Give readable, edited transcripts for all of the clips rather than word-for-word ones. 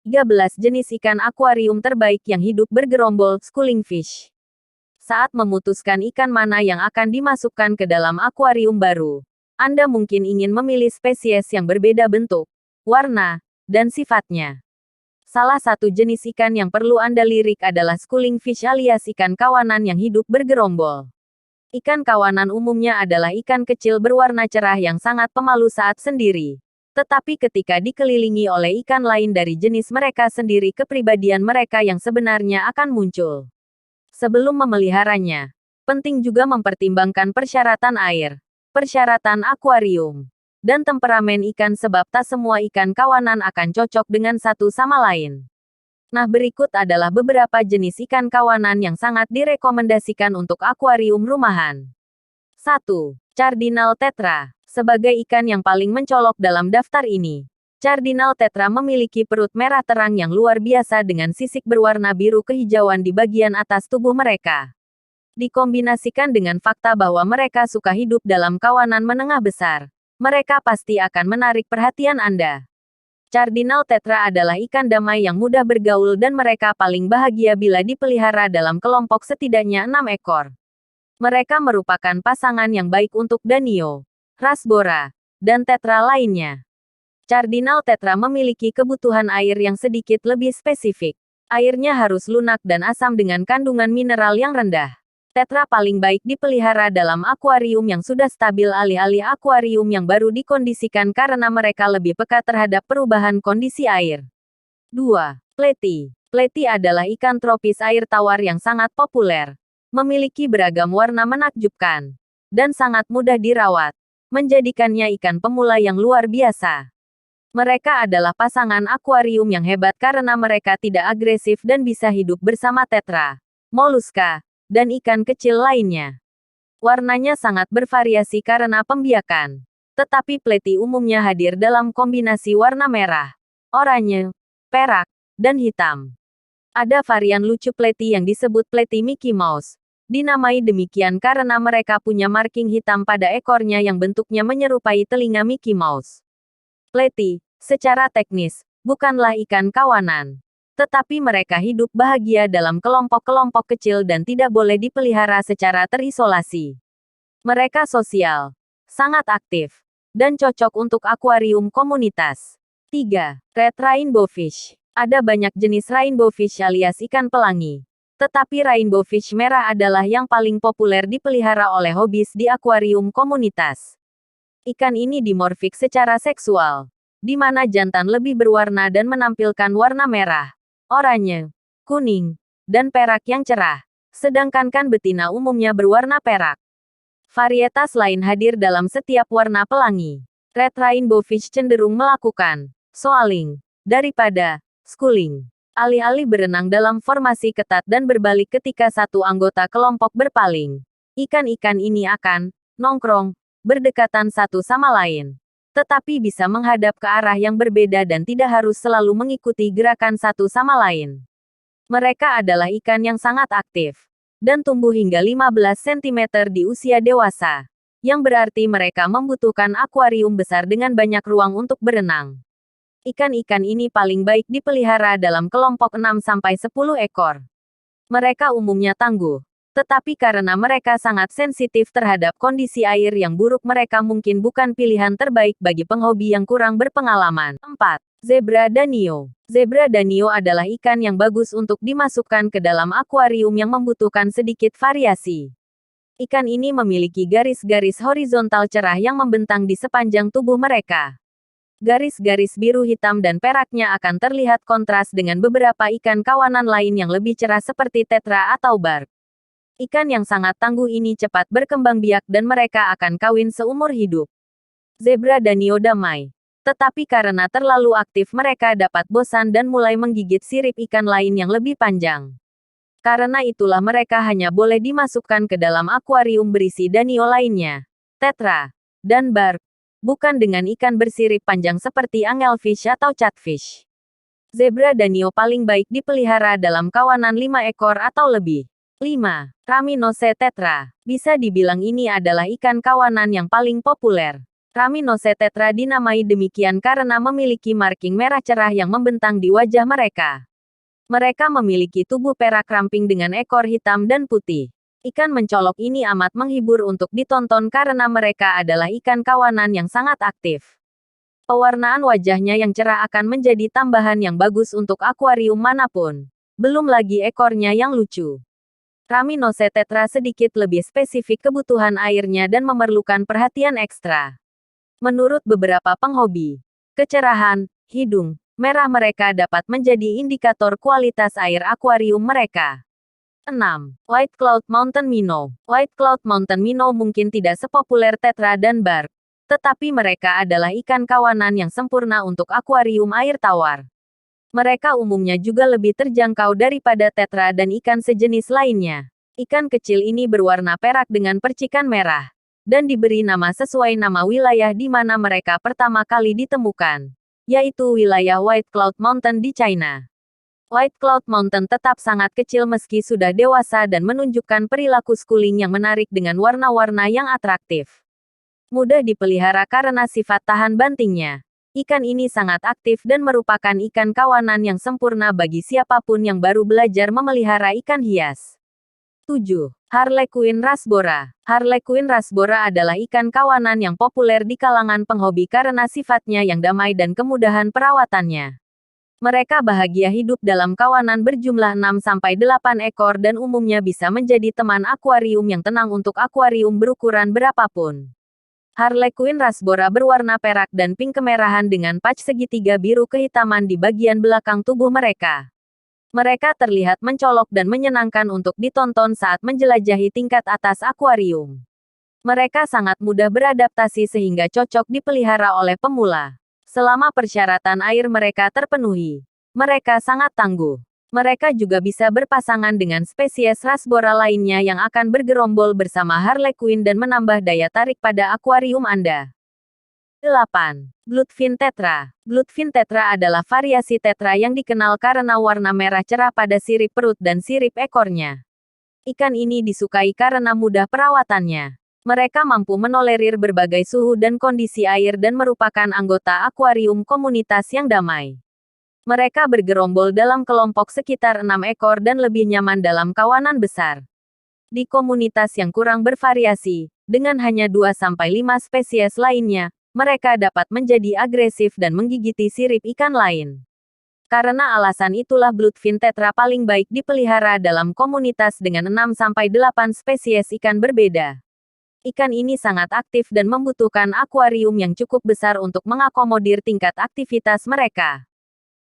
13 jenis ikan akuarium terbaik yang hidup bergerombol, schooling fish. Saat memutuskan ikan mana yang akan dimasukkan ke dalam akuarium baru, Anda mungkin ingin memilih spesies yang berbeda bentuk, warna, dan sifatnya. Salah satu jenis ikan yang perlu Anda lirik adalah schooling fish alias ikan kawanan yang hidup bergerombol. Ikan kawanan umumnya adalah ikan kecil berwarna cerah yang sangat pemalu saat sendiri. Tetapi ketika dikelilingi oleh ikan lain dari jenis mereka sendiri, kepribadian mereka yang sebenarnya akan muncul. Sebelum memeliharanya, penting juga mempertimbangkan persyaratan air, persyaratan akuarium, dan temperamen ikan sebab tak semua ikan kawanan akan cocok dengan satu sama lain. Nah, berikut adalah beberapa jenis ikan kawanan yang sangat direkomendasikan untuk akuarium rumahan. 1. Cardinal tetra. Sebagai ikan yang paling mencolok dalam daftar ini, Cardinal tetra memiliki perut merah terang yang luar biasa dengan sisik berwarna biru kehijauan di bagian atas tubuh mereka. Dikombinasikan dengan fakta bahwa mereka suka hidup dalam kawanan menengah besar, mereka pasti akan menarik perhatian Anda. Cardinal tetra adalah ikan damai yang mudah bergaul dan mereka paling bahagia bila dipelihara dalam kelompok setidaknya 6 ekor. Mereka merupakan pasangan yang baik untuk Danio, Rasbora, dan tetra lainnya. Cardinal tetra memiliki kebutuhan air yang sedikit lebih spesifik. Airnya harus lunak dan asam dengan kandungan mineral yang rendah. Tetra paling baik dipelihara dalam akuarium yang sudah stabil alih-alih akuarium yang baru dikondisikan karena mereka lebih peka terhadap perubahan kondisi air. 2. Platy. Platy adalah ikan tropis air tawar yang sangat populer. Memiliki beragam warna menakjubkan. Dan sangat mudah dirawat, menjadikannya ikan pemula yang luar biasa. Mereka adalah pasangan akuarium yang hebat karena mereka tidak agresif dan bisa hidup bersama tetra, moluska, dan ikan kecil lainnya. Warnanya sangat bervariasi karena pembiakan. Tetapi platy umumnya hadir dalam kombinasi warna merah, oranye, perak, dan hitam. Ada varian lucu platy yang disebut platy Mickey Mouse. Dinamai demikian karena mereka punya marking hitam pada ekornya yang bentuknya menyerupai telinga Mickey Mouse. Platy, secara teknis, bukanlah ikan kawanan. Tetapi mereka hidup bahagia dalam kelompok-kelompok kecil dan tidak boleh dipelihara secara terisolasi. Mereka sosial, sangat aktif, dan cocok untuk akuarium komunitas. 3. Red Rainbow Fish. Ada banyak jenis rainbow fish alias ikan pelangi. Tetapi rainbow fish merah adalah yang paling populer dipelihara oleh hobis di akuarium komunitas. Ikan ini dimorfik secara seksual, di mana jantan lebih berwarna dan menampilkan warna merah, oranye, kuning, dan perak yang cerah, sedangkan betina umumnya berwarna perak. Varietas lain hadir dalam setiap warna pelangi. Red rainbow fish cenderung melakukan soaling daripada schooling. Alih-alih berenang dalam formasi ketat dan berbalik ketika satu anggota kelompok berpaling, ikan-ikan ini akan nongkrong berdekatan satu sama lain. Tetapi bisa menghadap ke arah yang berbeda dan tidak harus selalu mengikuti gerakan satu sama lain. Mereka adalah ikan yang sangat aktif dan tumbuh hingga 15 cm di usia dewasa, yang berarti mereka membutuhkan akuarium besar dengan banyak ruang untuk berenang. Ikan-ikan ini paling baik dipelihara dalam kelompok 6-10 ekor. Mereka umumnya tangguh, tetapi karena mereka sangat sensitif terhadap kondisi air yang buruk, mereka mungkin bukan pilihan terbaik bagi penghobi yang kurang berpengalaman. 4. Zebra Danio. Zebra Danio adalah ikan yang bagus untuk dimasukkan ke dalam akuarium yang membutuhkan sedikit variasi. Ikan ini memiliki garis-garis horizontal cerah yang membentang di sepanjang tubuh mereka. Garis-garis biru hitam dan peraknya akan terlihat kontras dengan beberapa ikan kawanan lain yang lebih cerah seperti tetra atau bark. Ikan yang sangat tangguh ini cepat berkembang biak dan mereka akan kawin seumur hidup. Zebra Danio damai. Tetapi karena terlalu aktif mereka dapat bosan dan mulai menggigit sirip ikan lain yang lebih panjang. Karena itulah mereka hanya boleh dimasukkan ke dalam akuarium berisi Danio lainnya, tetra, dan bark. Bukan dengan ikan bersirip panjang seperti angelfish atau catfish. Zebra Danio paling baik dipelihara dalam kawanan 5 ekor atau lebih. 5. Raminose tetra. Bisa dibilang ini adalah ikan kawanan yang paling populer. Rhaminocetetra dinamai demikian karena memiliki marking merah cerah yang membentang di wajah mereka. Mereka memiliki tubuh perak ramping dengan ekor hitam dan putih. Ikan mencolok ini amat menghibur untuk ditonton karena mereka adalah ikan kawanan yang sangat aktif. Pewarnaan wajahnya yang cerah akan menjadi tambahan yang bagus untuk akuarium manapun. Belum lagi ekornya yang lucu. Rhaminocetetra sedikit lebih spesifik kebutuhan airnya dan memerlukan perhatian ekstra. Menurut beberapa penghobi, kecerahan hidung merah mereka dapat menjadi indikator kualitas air akuarium mereka. 6. White Cloud Mountain Minnow. White Cloud Mountain Minnow mungkin tidak sepopuler tetra dan barb, tetapi mereka adalah ikan kawanan yang sempurna untuk akuarium air tawar. Mereka umumnya juga lebih terjangkau daripada tetra dan ikan sejenis lainnya. Ikan kecil ini berwarna perak dengan percikan merah, dan diberi nama sesuai nama wilayah di mana mereka pertama kali ditemukan, yaitu wilayah White Cloud Mountain di China. White Cloud Mountain tetap sangat kecil meski sudah dewasa dan menunjukkan perilaku schooling yang menarik dengan warna-warna yang atraktif. Mudah dipelihara karena sifat tahan bantingnya. Ikan ini sangat aktif dan merupakan ikan kawanan yang sempurna bagi siapapun yang baru belajar memelihara ikan hias. 7. Harlequin rasbora. Harlequin rasbora adalah ikan kawanan yang populer di kalangan penghobi karena sifatnya yang damai dan kemudahan perawatannya. Mereka bahagia hidup dalam kawanan berjumlah 6-8 ekor dan umumnya bisa menjadi teman akuarium yang tenang untuk akuarium berukuran berapapun. Harlequin rasbora berwarna perak dan pink kemerahan dengan patch segitiga biru kehitaman di bagian belakang tubuh mereka. Mereka terlihat mencolok dan menyenangkan untuk ditonton saat menjelajahi tingkat atas akuarium. Mereka sangat mudah beradaptasi sehingga cocok dipelihara oleh pemula. Selama persyaratan air mereka terpenuhi, mereka sangat tangguh. Mereka juga bisa berpasangan dengan spesies rasbora lainnya yang akan bergerombol bersama Harlequin dan menambah daya tarik pada akuarium Anda. 8. Bloodfin tetra. Bloodfin tetra adalah variasi tetra yang dikenal karena warna merah cerah pada sirip perut dan sirip ekornya. Ikan ini disukai karena mudah perawatannya. Mereka mampu menolerir berbagai suhu dan kondisi air dan merupakan anggota akuarium komunitas yang damai. Mereka bergerombol dalam kelompok sekitar 6 ekor dan lebih nyaman dalam kawanan besar. Di komunitas yang kurang bervariasi, dengan hanya 2-5 spesies lainnya, mereka dapat menjadi agresif dan menggigiti sirip ikan lain. Karena alasan itulah Bloodfin tetra paling baik dipelihara dalam komunitas dengan 6-8 spesies ikan berbeda. Ikan ini sangat aktif dan membutuhkan akuarium yang cukup besar untuk mengakomodir tingkat aktivitas mereka.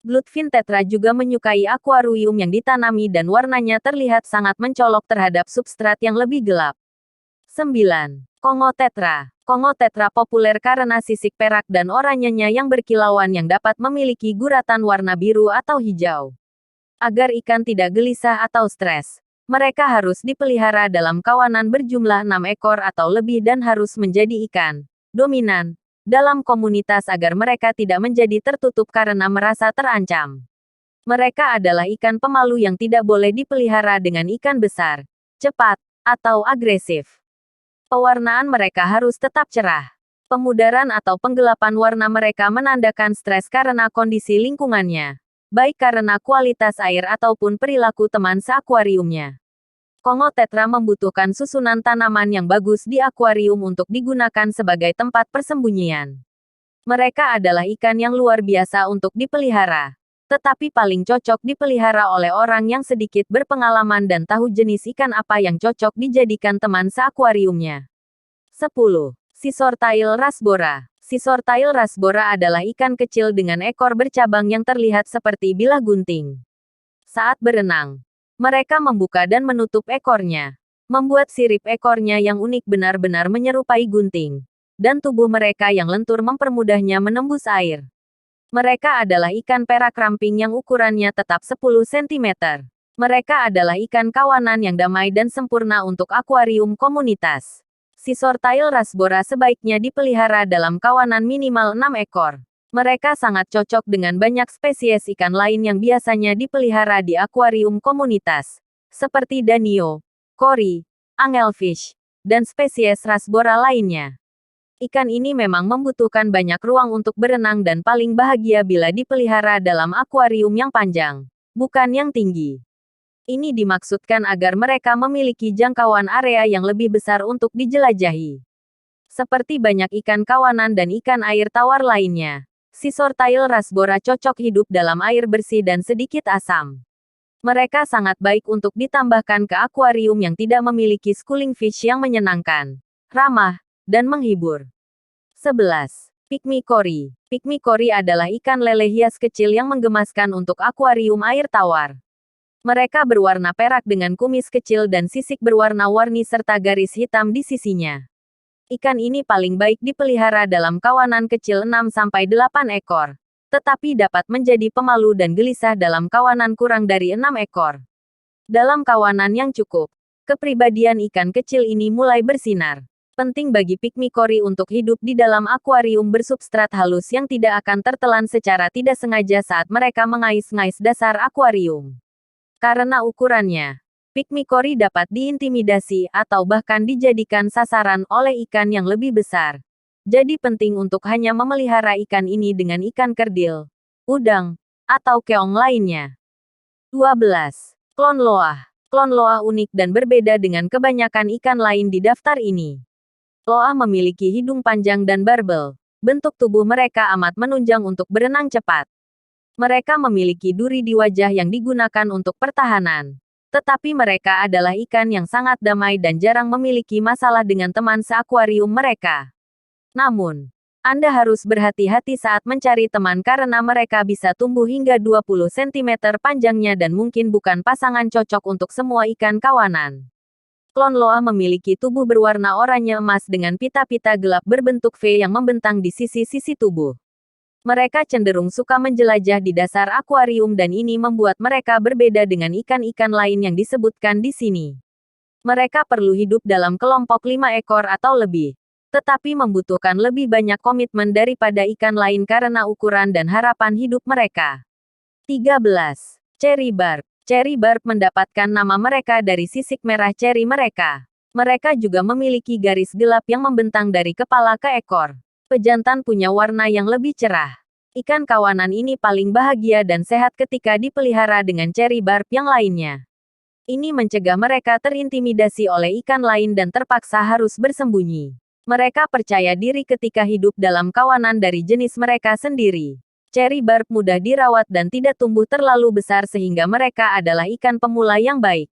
Bloodfin tetra juga menyukai akuarium yang ditanami dan warnanya terlihat sangat mencolok terhadap substrat yang lebih gelap. 9. Kongo tetra. Kongo tetra populer karena sisik perak dan oranyenya yang berkilauan yang dapat memiliki guratan warna biru atau hijau. Agar ikan tidak gelisah atau stres, mereka harus dipelihara dalam kawanan berjumlah 6 ekor atau lebih dan harus menjadi ikan dominan dalam komunitas agar mereka tidak menjadi tertutup karena merasa terancam. Mereka adalah ikan pemalu yang tidak boleh dipelihara dengan ikan besar, cepat, atau agresif. Pewarnaan mereka harus tetap cerah. Pemudaran atau penggelapan warna mereka menandakan stres karena kondisi lingkungannya, baik karena kualitas air ataupun perilaku teman seakuariumnya. Kongo tetra membutuhkan susunan tanaman yang bagus di akuarium untuk digunakan sebagai tempat persembunyian. Mereka adalah ikan yang luar biasa untuk dipelihara, tetapi paling cocok dipelihara oleh orang yang sedikit berpengalaman dan tahu jenis ikan apa yang cocok dijadikan teman seakuariumnya. 10. Scissor Tail Rasbora. Scissor Tail Rasbora adalah ikan kecil dengan ekor bercabang yang terlihat seperti bilah gunting. Saat berenang, mereka membuka dan menutup ekornya, membuat sirip ekornya yang unik benar-benar menyerupai gunting, dan tubuh mereka yang lentur mempermudahnya menembus air. Mereka adalah ikan perak ramping yang ukurannya tetap 10 cm. Mereka adalah ikan kawanan yang damai dan sempurna untuk akuarium komunitas. Scissor Tail Rasbora sebaiknya dipelihara dalam kawanan minimal 6 ekor. Mereka sangat cocok dengan banyak spesies ikan lain yang biasanya dipelihara di akuarium komunitas, seperti danio, kori, angelfish, dan spesies rasbora lainnya. Ikan ini memang membutuhkan banyak ruang untuk berenang dan paling bahagia bila dipelihara dalam akuarium yang panjang, bukan yang tinggi. Ini dimaksudkan agar mereka memiliki jangkauan area yang lebih besar untuk dijelajahi. Seperti banyak ikan kawanan dan ikan air tawar lainnya, Sisortail rasbora cocok hidup dalam air bersih dan sedikit asam. Mereka sangat baik untuk ditambahkan ke akuarium yang tidak memiliki schooling fish yang menyenangkan, ramah, dan menghibur. 11. Pygmy Cory. Pygmy Cory adalah ikan lele hias kecil yang menggemaskan untuk akuarium air tawar. Mereka berwarna perak dengan kumis kecil dan sisik berwarna-warni serta garis hitam di sisinya. Ikan ini paling baik dipelihara dalam kawanan kecil 6-8 ekor, tetapi dapat menjadi pemalu dan gelisah dalam kawanan kurang dari 6 ekor. Dalam kawanan yang cukup, kepribadian ikan kecil ini mulai bersinar. Penting bagi Pygmy Cory untuk hidup di dalam akuarium bersubstrat halus yang tidak akan tertelan secara tidak sengaja saat mereka mengais-ngais dasar akuarium. Karena ukurannya, Pygmy Cory dapat diintimidasi atau bahkan dijadikan sasaran oleh ikan yang lebih besar. Jadi penting untuk hanya memelihara ikan ini dengan ikan kerdil, udang, atau keong lainnya. 12. Klon loah. Klon loah unik dan berbeda dengan kebanyakan ikan lain di daftar ini. Loah memiliki hidung panjang dan barbel. Bentuk tubuh mereka amat menunjang untuk berenang cepat. Mereka memiliki duri di wajah yang digunakan untuk pertahanan. Tetapi mereka adalah ikan yang sangat damai dan jarang memiliki masalah dengan teman seakuarium mereka. Namun, Anda harus berhati-hati saat mencari teman karena mereka bisa tumbuh hingga 20 cm panjangnya dan mungkin bukan pasangan cocok untuk semua ikan kawanan. Klon loah memiliki tubuh berwarna oranye emas dengan pita-pita gelap berbentuk V yang membentang di sisi-sisi tubuh. Mereka cenderung suka menjelajah di dasar akuarium dan ini membuat mereka berbeda dengan ikan-ikan lain yang disebutkan di sini. Mereka perlu hidup dalam kelompok 5 ekor atau lebih, tetapi membutuhkan lebih banyak komitmen daripada ikan lain karena ukuran dan harapan hidup mereka. 13. Cherry barb. Cherry barb mendapatkan nama mereka dari sisik merah ceri mereka. Mereka juga memiliki garis gelap yang membentang dari kepala ke ekor. Pejantan punya warna yang lebih cerah. Ikan kawanan ini paling bahagia dan sehat ketika dipelihara dengan cherry barb yang lainnya. Ini mencegah mereka terintimidasi oleh ikan lain dan terpaksa harus bersembunyi. Mereka percaya diri ketika hidup dalam kawanan dari jenis mereka sendiri. Cherry barb mudah dirawat dan tidak tumbuh terlalu besar sehingga mereka adalah ikan pemula yang baik.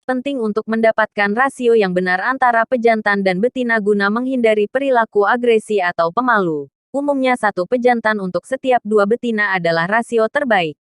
Penting untuk mendapatkan rasio yang benar antara pejantan dan betina guna menghindari perilaku agresi atau pemalu. Umumnya satu pejantan untuk setiap 2 betina adalah rasio terbaik.